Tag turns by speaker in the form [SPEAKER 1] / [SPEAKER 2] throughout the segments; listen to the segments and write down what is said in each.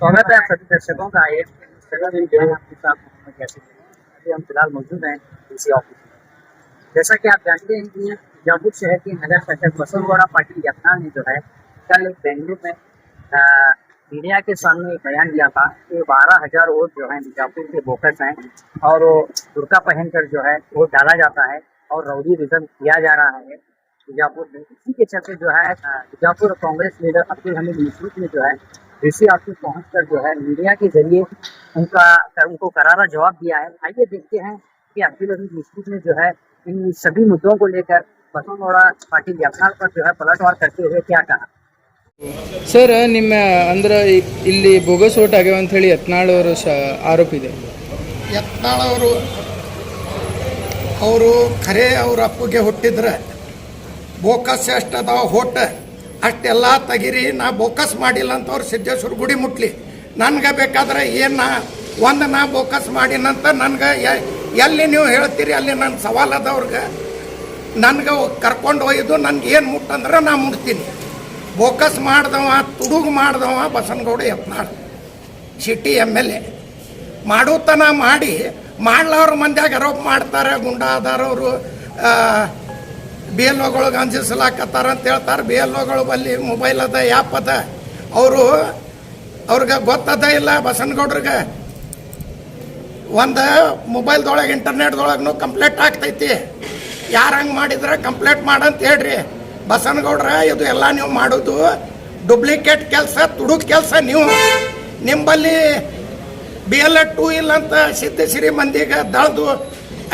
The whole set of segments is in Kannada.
[SPEAKER 1] स्वागत है आप सभी दर्शकों का एक चैनल जो है आपके साथ मोहम्मद यासिर। अभी हम फिलहाल मौजूद हैं डीसी ऑफिस में। जैसा कि आप जानते हैं कि बीजापुर शहर के नगर शासक बसवगौड़ा पाटिल यत्नाल ने जो है कल बेंगलुरु में मीडिया के सामने एक बयान दिया था कि 12,000 वोट जो है बीजापुर के बोकस हैं और वो बुर्का पहनकर जो है वोट डाला जाता है और रउडीइज्म किया जा रहा है बीजापुर में। इसी के चलते जो है बीजापुर कांग्रेस लीडर अब्दुल हमीद मुशरफ ने जो है डीसी ऑफिस पहुंचकर जो है मीडिया के जरिए उनको करारा जवाब दिया है। आइए देखते हैं कि अब्दुल हमीद मुशरफ ने जो है इन सभी मुद्दों को लेकर बसवगौड़ा पाटिल यत्नाल पर जो है पलटवार करते हुए क्या कहा।
[SPEAKER 2] ಸರ್ ನಿಮ್ಮ ಅಂದ್ರೆ ಇಲ್ಲಿ ಬೋಗಸ್ ಓಟ್ ಆಗ್ಯಾವ ಅಂತ ಹೇಳಿ ಯತ್ನಾಳ್ ಅವರು ಆರೋಪ ಇದೆ.
[SPEAKER 3] ಯತ್ನಾಳ್ ಅವರು ಖರೆ ಅವ್ರ ಅಪ್ಪಗೆ ಹುಟ್ಟಿದ್ರೆ ಬೋಕಸ್ ಎಷ್ಟದಾವ ಹೋಟ ಅಷ್ಟೆಲ್ಲ ತೆಗಿರಿ, ನಾ ಬೋಕಸ್ ಮಾಡಿಲ್ಲ ಅಂತ ಅವ್ರು ಸಿದ್ದೇಶ್ವರ ಗುಡಿ ಮುಟ್ಲಿ. ನನ್ಗೆ ಬೇಕಾದ್ರೆ ಏನು ನಾ ಬೋಕಸ್ ಮಾಡಿನಂತ ನನ್ಗೆ ಎಲ್ಲಿ ನೀವು ಹೇಳ್ತೀರಿ ಅಲ್ಲಿ ನನ್ನ ಸವಾಲದವ್ರಿಗೆ ನನ್ಗೆ ಕರ್ಕೊಂಡು ಒಯ್ದು ನನ್ಗೆ ಏನು ಮುಟ್ಟಂದ್ರೆ ನಾ ಮುಟ್ತೀನಿ. ಬೋಕಸ್ ಮಾಡ್ದವ ತುಡುಗು ಮಾಡ್ದವ ಬಸನಗೌಡ ಯತ್ನಾಳ್ ಸಿಟಿ MLA ಮಾಡೋತನ ಮಾಡಿ ಮಾಡ್ಲವ್ರ ಮಂದ್ಯಾಗ ಆರೋಪ ಮಾಡ್ತಾರೆ. ಗುಂಡಾ ಆಧಾರವರು BLOಗಳಿಗೆ ಅಂಜಿಸಲಾಕತ್ತಾರ ಅಂತ ಹೇಳ್ತಾರೆ. BLOಗಳು ಬಲ್ಲಿ ಮೊಬೈಲ್ ಅದ, ಆ್ಯಪ್ ಅದ, ಅವ್ರಿಗೆ ಗೊತ್ತದ ಇಲ್ಲ. ಬಸನಗೌಡ್ರಿಗೆ ಒಂದು ಮೊಬೈಲ್ದೊಳಗೆ ಇಂಟರ್ನೆಟ್ದೊಳಗೂ ಕಂಪ್ಲೇಂಟ್ ಆಗ್ತೈತಿ. ಯಾರು ಹಂಗೆ ಮಾಡಿದ್ರೆ ಕಂಪ್ಲೇಂಟ್ ಮಾಡಂತ ಹೇಳ್ರಿ. ಬಸನಗೌಡ್ರ ಇದು ಎಲ್ಲ ನೀವು ಮಾಡೋದು ಡೂಪ್ಲಿಕೇಟ್ ಕೆಲಸ, ತುಡುಕ್ ಕೆಲಸ. ನೀವು ನಿಂಬಲ್ಲಿ BLO 2 ಇಲ್ಲ ಅಂತ ಸಿದ್ಧಸಿರಿ ಮಂದಿಗೆ ದಳ್ದು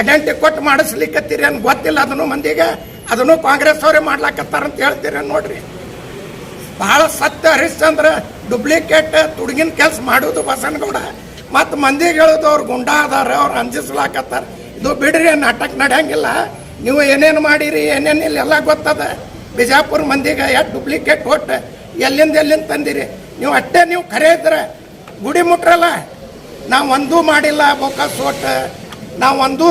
[SPEAKER 3] ಐಡೆಂಟಿ ಕೊಟ್ಟು ಮಾಡಿಸ್ಲಿಕ್ಕತ್ತೀರಿ ಅಂತ ಗೊತ್ತಿಲ್ಲ. ಅದನ್ನು ಮಂದಿಗೆ ಅದನ್ನು ಕಾಂಗ್ರೆಸ್ ಅವರೇ ಮಾಡ್ಲಾಕತ್ತಾರ ಅಂತ ಹೇಳ್ತೀರ ನೋಡ್ರಿ. ಭಾಳ ಸತ್ಯ ಹರಿಶ್ಚಂದ್ರ ಡೂಪ್ಲಿಕೇಟ್ ತುಡುಗಿನ ಕೆಲಸ ಮಾಡೋದು ಬಸನಗೌಡ. ಮತ್ತು ಮಂದಿಗೆ ಹೇಳೋದು ಅವ್ರು ಗುಂಡಾ ಅದಾರ, ಅವ್ರು ಅಂಜಿಸ್ಲಾಕತ್ತಾರ. ಇದು ಬಿಡ್ರಿ, ನಾಟಕ ನಡೆಯಂಗಿಲ್ಲ. ನೀವು ಏನೇನು ಮಾಡಿರಿ ಏನೇನಿಲ್ಲ ಎಲ್ಲ ಗೊತ್ತದ. ಬಿಜಾಪುರ ಮಂದಿಗೆ ಎಷ್ಟು ಡೂಪ್ಲಿಕೇಟ್ ಕೊಟ್ಟು ಎಲ್ಲಿಂದ ತಂದಿರಿ. ನೀವು ಅಷ್ಟೇ ನೀವು ಖರೆ ಇದ್ರೆ ಗುಡಿ ಮುಟ್ರಲ್ಲ. ನಾವು ಒಂದೂ ಮಾಡಿಲ್ಲ ಬೋಕಸ್ ಓಟ್, ನಾವು ಒಂದೂ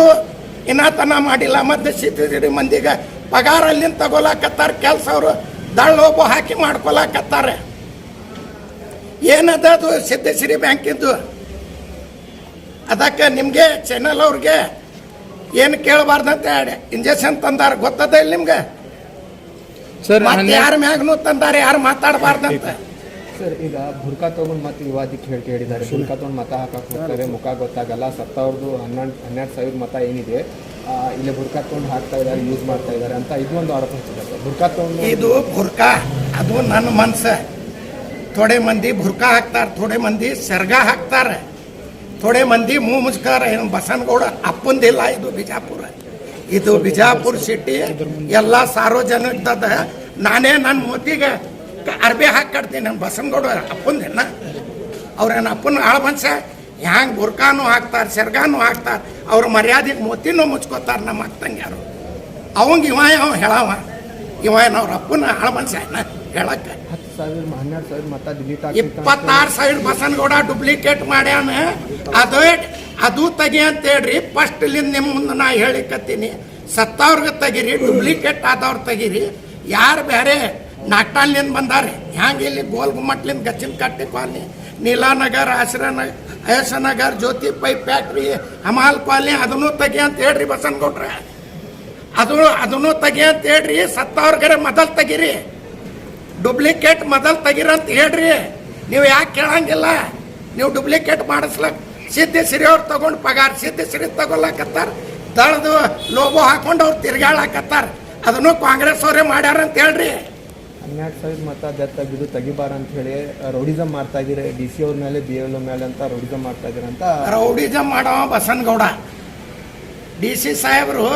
[SPEAKER 3] ಇನಾತನ ಮಾಡಿಲ್ಲ. ಮತ್ತು ಸಿದ್ಧಸಿರಿ ಮಂದಿಗೆ ಪಗಾರ ಅಲ್ಲಿಂದ ತಗೊಲಾಕತ್ತಾರ. ಕೆಲಸ ಅವರು ದಳ್ಳೊಬ್ಬ ಹಾಕಿ ಮಾಡ್ಕೊಲಾಕತ್ತಾರೆ. ಏನದ ಅದು ಸಿದ್ಧಸಿರಿ ಬ್ಯಾಂಕಿದ್ದು? ಅದಕ್ಕೆ ನಿಮಗೆ ಚಾನಲ್ ಅವ್ರಿಗೆ ಏನು ಕೇಳಬಾರ್ದಂತ ಇಂಜೆಕ್ಷನ್ ತಂದಾರ ಗೊತ್ತದ ಇಲ್ಲ ನಿಮ್ಗೆ?
[SPEAKER 2] ಸರ್
[SPEAKER 3] ಯಾರ ಮ್ಯಾಗನು ತಂದಾರೆ, ಯಾರು ಮಾತಾಡಬಾರ್ದಂತ.
[SPEAKER 4] ಸರ್ ಈಗ ಬುರ್ಕಾ ತಗೊಂಡು ಮತ್ತೆ ವಿವಾದಕ್ಕೆ ಹೇಳಿದ್ದಾರೆ. ಬುರ್ಕಾ ತಗೊಂಡು ಮತ ಹಾಕಕ್ಕೆ ಹೋಗ್ತಾರೆ, ಮುಖ ಗೊತ್ತಾಗಲ್ಲ. 12,000 ಮತ ಏನಿದೆ ಇಲ್ಲಿ ಬುರ್ಕಾ ತಗೊಂಡು ಹಾಕ್ತಾ ಇದ್ದಾರೆ, ಯೂಸ್ ಮಾಡ್ತಾ ಇದ್ದಾರೆ ಅಂತ ಇದು ಒಂದು ಆರೋಪ ಹಚ್ಚಿದ್ದಾರೆ. ಬುರ್ಕಾ ತಗೊಂಡು
[SPEAKER 3] ಇದು ಬುರ್ಕಾ ಅದು ನನ್ನ ಮನಸ್ಸು. ಥೋಡೆ ಮಂದಿ ಬುರ್ಕಾ ಹಾಕ್ತಾರೆ, ಥೋಡೆ ಮಂದಿ ಸೆರ್ಗ ಹಾಕ್ತಾರೆ, ಥೋಡೆ ಮಂದಿ ಮುಚ್ಕಾರ. ಏನು ಬಸನಗೌಡ ಅಪ್ಪಂದಿಲ್ಲ. ಇದು ಬಿಜಾಪುರ, ಇದು ಬಿಜಾಪುರ ಸಿಟಿ ಎಲ್ಲ ಸಾರ್ವಜನಿಕದ. ನಾನೇ ನನ್ನ ಮೂತಿಗೆ ಅರ್ಬೆ ಹಾಕಡ್ತೀನಿ. ನನ್ನ ಬಸನಗೌಡ ಅಪ್ಪಂದೇನ? ಅವ್ರೇನು ಅಪ್ಪನ ಆಳ ಮನುಷ್ಯ? ಹ್ಯಾಂಗೆ ಬುರ್ಕಾನು ಹಾಕ್ತಾರೆ, ಸೆರ್ಗಾನು ಹಾಕ್ತಾರೆ. ಅವ್ರ ಮರ್ಯಾದೆಗೆ ಮೂತಿನೂ ಮುಚ್ಕೋತಾರೆ. ನಮ್ಮ ಅಕ್ಕಂಗ್ಯಾರು ಅವಂಗೆ ಯಾವ ಹೇಳವ? ಅವ್ರ ಅಪ್ಪನ ಆಳ ಮನುಷ್ಯ ಹೇಳಕ್ಕೆ
[SPEAKER 4] 12,000 ಮತ ಡಿಲೀಟ್
[SPEAKER 3] 26,000 ಬಸನಗೌಡ ಡೂಪ್ಲಿಕೇಟ್ ಮಾಡ್ಯಾನ. ಅದು ತೆಗಿ ಅಂತ ಹೇಳ್ರಿ. ಫಸ್ಟ್ ಇಲ್ಲಿಂದ ನಿಮ್ಮ ಮುಂದೆ ನಾ ಹೇಳಿಕತ್ತೀನಿ, ಸತ್ತವ್ರಿಗೆ ತೆಗೀರಿ, ಡೂಪ್ಲಿಕೇಟ್ ಆದವ್ರು ತೆಗೀರಿ. ಯಾರು ಬೇರೆ ನಾಗ್ಟಾಲ್ನಿಂದ ಬಂದಾರೆ, ಹ್ಯಾಂಗೆ ಇಲ್ಲಿ ಗೋಲ್ ಗುಮ್ಮಟ್ಲಿಂದ ಗಚ್ಚಿನ ಕಟ್ಟಿ ಕಾಲನಿ, ನೀಲಾನಗರ್, ಅಯಸನಗರ್, ಜ್ಯೋತಿ ಪೈಪ್ ಫ್ಯಾಕ್ಟ್ರಿ, ಹಮಾಲ್ ಕಾಲನಿ, ಅದನ್ನು ತೆಗಿ ಅಂತ ಹೇಳ್ರಿ ಬಸನಗೌಡ್ರ. ಅದನ್ನು ತೆಗಿ ಅಂತ ಹೇಳ್ರಿ. ಸತ್ತವ್ರಿಗೆ ಮೊದಲು ತೆಗೀರಿ, ಡೂಪ್ಲಿಕೇಟ್ ಮೊದಲು ತೆಗೀರಂತ ಹೇಳ್ರಿ. ನೀವು ಯಾಕೆ ಕೇಳಂಗಿಲ್ಲ? ನೀವು ಡೂಪ್ಲಿಕೇಟ್ ಮಾಡಿಸ್ಲಕ್ ಸಿದ್ಧಸಿರಿ ಅವ್ರು ತಗೊಂಡು ಪಗಾರ ಸಿದ್ಧಸಿರಿ ತಗೊಳಕತ್ತಾರ. ದಳದು ಲೋಗೋ ಹಾಕೊಂಡು ಅವ್ರು ತಿರ್ಗಾಳಕತ್ತಾರ. ಅದನ್ನು ಕಾಂಗ್ರೆಸ್ ಅವರೇ ಮಾಡ್ಯಾರ ಅಂತ ಹೇಳ್ರಿ.
[SPEAKER 4] 12,000 ಮತ ತೆಗೆದು ತೆಗಿಬಾರ ಅಂತ ಹೇಳಿ ರೌಡಿಸಮ್ ಮಾಡ್ತಾ ಇದ್ದೀರಿ. DC ಅವ್ರ ಮೇಲೆ BLO ಮೇಲೆ ಅಂತ ರೌಡಿಸಮ್ ಮಾಡ್ತಾ ಇದ್ದೀರಿ ಅಂತ.
[SPEAKER 3] ರೌಡಿಸಮ್ ಮಾಡವ ಬಸನಗೌಡ. DC ಸಾಹೇಬರು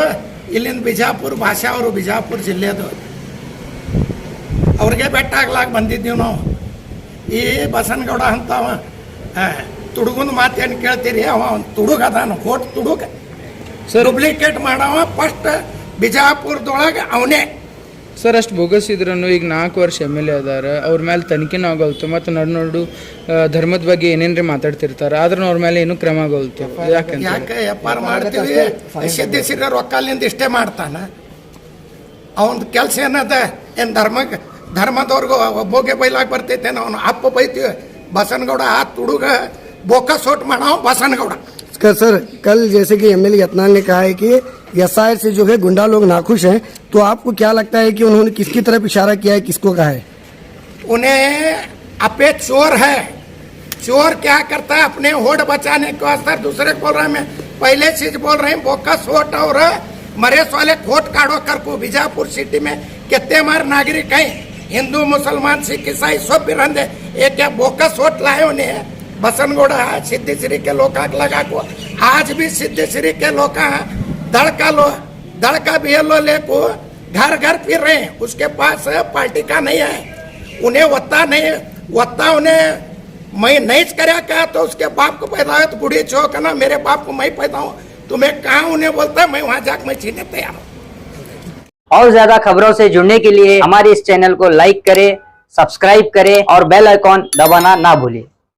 [SPEAKER 3] ಇಲ್ಲಿಂದ ಬಿಜಾಪುರ ಭಾಷೆ, ಅವರು ಬಿಜಾಪುರ ಜಿಲ್ಲೆದು. ಅವ್ರಿಗೆ ಬೆಟ್ಟ ಆಗ್ಲಾಕ ಬಂದಿದ್ದೀವಿ ನಾವು. ಈ ಬಸನಗೌಡ ಅಂತವ ತುಡುಗನ ಮಾತೇನು ಕೇಳ್ತೀರಿ? ಅವ ತುಡುಗ ಅದಾನ, ಹೋಟ್ ತುಡುಗ. ಡೂಪ್ಲಿಕೇಟ್ ಮಾಡವ ಫಸ್ಟ್ ಬಿಜಾಪುರದೊಳಗೆ ಅವನೇ.
[SPEAKER 2] ಸರ್ ಅಷ್ಟು ಬೋಗಸ್ ಇದ್ರೂ ಈಗ 4 ವರ್ಷ MLA ಅದಾರ. ಅವ್ರ ಮೇಲೆ ತನಿಖೆನೂ ಆಗೋಲ್ತು, ಮತ್ತು ನಡು ಧರ್ಮದ ಬಗ್ಗೆ ಏನೇನ್ರಿ ಮಾತಾಡ್ತಿರ್ತಾರೆ. ಆದ್ರೂ ಅವ್ರ ಮೇಲೆ ಏನೂ ಕ್ರಮ ಆಗೋಲ್ತು.
[SPEAKER 3] ಯಾಕೆ FR ಮಾಡ್ತೀವಿ? ಸಿದ್ಧಸಿರಿ ರೊಕ್ಕಲಿಂದ ಇಷ್ಟೇ ಮಾಡ್ತಾನ. ಅವನ ಕೆಲಸ ಏನದ? ಏನು ಧರ್ಮದವ್ರಿಗೂ ಒಬ್ಬೊಗೆ ಬೈಲಾಗ ಬರ್ತೈತೆ? ಅವನು ಅಪ್ಪ ಬೈತೀವಿ ಬಸನಗೌಡ हाथ तुड़ूग बोका सोट मानाओ बसनगौड़।
[SPEAKER 5] सर कल जैसे कि एमएलए यत्नाल ने कहा है कि एसआईआर से जो है गुंडा लोग नाखुश हैं, तो आपको क्या लगता है कि उन्होंने किसकी तरफ इशारा किया है, किसको कहा है?
[SPEAKER 3] उन्हें अपे चोर है, चोर क्या करता है अपने होड़ बचाने को असर दूसरे को बोल रहे हैं। मैं पहले चीज बोल रहे हैं बोकस वोट और मरेस वाले खोट काढ़ो कर को बीजापुर सिटी में कितने हमारे नागरिक हैं, हिंदू मुसलमान सिख ईसाई सब भी रहते, एक क्या बोकस वोट लाए उन्हें बसनगौड़ा सिद्धेश्वरी के लोग लगा को आज भी सिद्धेश्वरी के लोग दड़का बीएलओ ले को घर घर फिर रहे हैं, उसके पास पार्टी का नहीं है, उन्हें वत्ता उन्हें मैं नहीं करया क्या तो उसके बाप को पैदा है तो बुढ़ी चौक ना मेरे बाप को मैं पैदा हूँ, तुम्हें कहा उन्हें बोलता मैं वहां जाकर मैं छीने तैयार हूँ।
[SPEAKER 6] और ज्यादा खबरों से जुड़ने के लिए हमारे इस चैनल को लाइक करें, सब्सक्राइब करें और बेल आइकॉन दबाना ना भूलिए।